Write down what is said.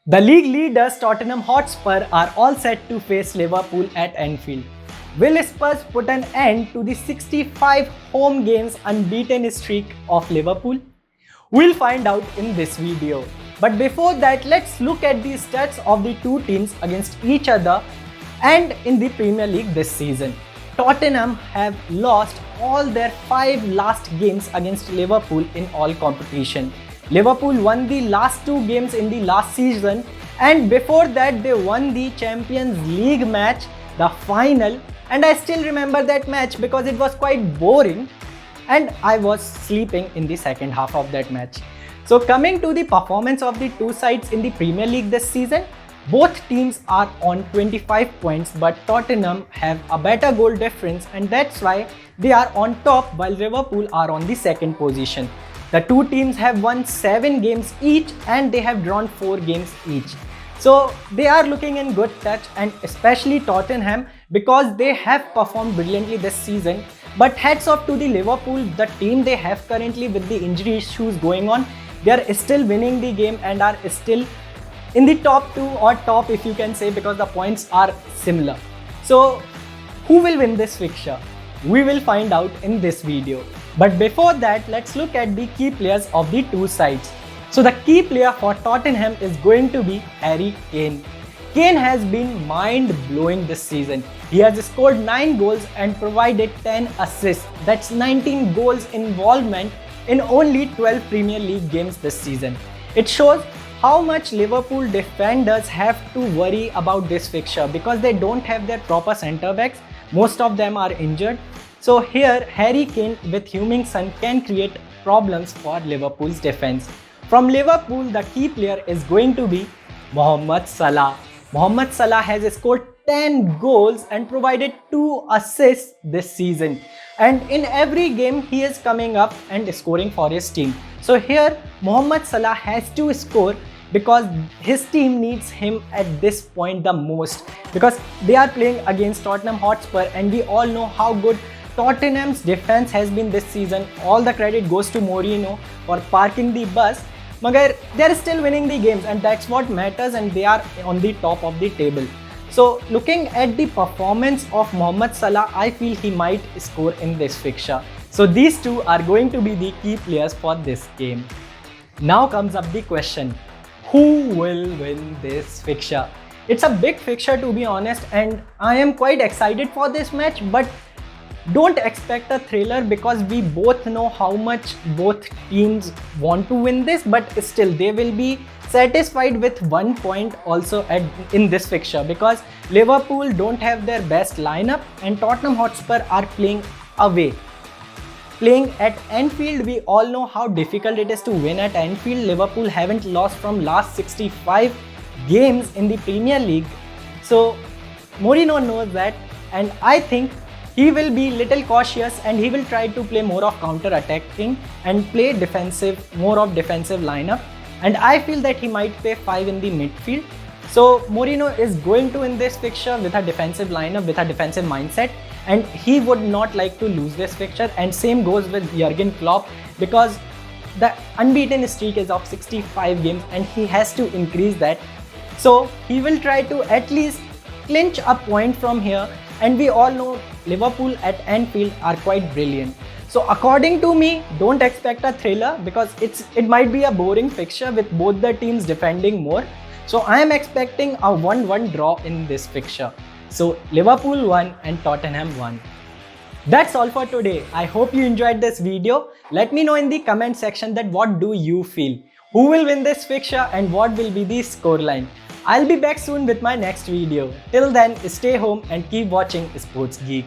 The league leaders Tottenham Hotspur are all set to face Liverpool at Anfield. Will Spurs put an end to the 65 home games unbeaten streak of Liverpool? We'll find out in this video. But before that, let's look at the stats of the two teams against each other and in the Premier League this season. Tottenham have lost all their 5 last games against Liverpool in all competition. Liverpool won the last 2 games in the last season, and before that they won the Champions League match, the final, and I still remember that match because it was quite boring and I was sleeping in the second half of that match. So coming to the performance of the two sides in the Premier League this season, both teams are on 25 points, but Tottenham have a better goal difference and that's why they are on top while Liverpool are on the second position. The two teams have won 7 games each and they have drawn 4 games each. So they are looking in good touch, and especially Tottenham because they have performed brilliantly this season. But hats off to the Liverpool, the team they have currently with the injury issues going on. They are still winning the game and are still in the top 2 or top if you can say, because the points are similar. So who will win this fixture? We will find out in this video. But before that, let's look at the key players of the two sides. So the key player for Tottenham is going to be Harry Kane. Kane has been mind-blowing this season. He has scored 9 goals and provided 10 assists. That's 19 goals involvement in only 12 Premier League games this season. It shows how much Liverpool defenders have to worry about this fixture because they don't have their proper centre backs. Most of them are injured. So here Harry Kane with Heung-min Son can create problems for Liverpool's defense. From Liverpool, the key player is going to be Mohamed Salah. Mohamed Salah has scored 10 goals and provided 2 assists this season. And in every game, he is coming up and scoring for his team. So here, Mohamed Salah has to score because his team needs him at this point the most. Because they are playing against Tottenham Hotspur and we all know how good Tottenham's defense has been this season. All the credit goes to Mourinho for parking the bus. Magar, they are still winning the games and that's what matters, and they are on the top of the table. So looking at the performance of Mohamed Salah, I feel he might score in this fixture. So these two are going to be the key players for this game. Now comes up the question, who will win this fixture? It's a big fixture to be honest, and I am quite excited for this match, but don't expect a thriller because we both know how much both teams want to win this, but still they will be satisfied with 1 point also in this fixture because Liverpool don't have their best lineup and Tottenham Hotspur are playing away. Playing at Anfield, we all know how difficult it is to win at Anfield. Liverpool haven't lost from last 65 games in the Premier League. So Mourinho knows that, and I think he will be little cautious and he will try to play more of counter-attacking and play defensive, more of defensive lineup. And I feel that he might play 5 in the midfield. So Mourinho is going to win this fixture with a defensive lineup, with a defensive mindset, and he would not like to lose this fixture. And same goes with Jurgen Klopp because the unbeaten streak is of 65 games and he has to increase that. So he will try to at least clinch a point from here, and we all know Liverpool at Anfield are quite brilliant. So according to me, don't expect a thriller because it might be a boring fixture with both the teams defending more. So I am expecting a 1-1 draw in this fixture. So Liverpool won and Tottenham won. That's all for today. I hope you enjoyed this video. Let me know in the comment section that what do you feel? Who will win this fixture and what will be the scoreline? I'll be back soon with my next video. Till then, stay home and keep watching Sports Geek.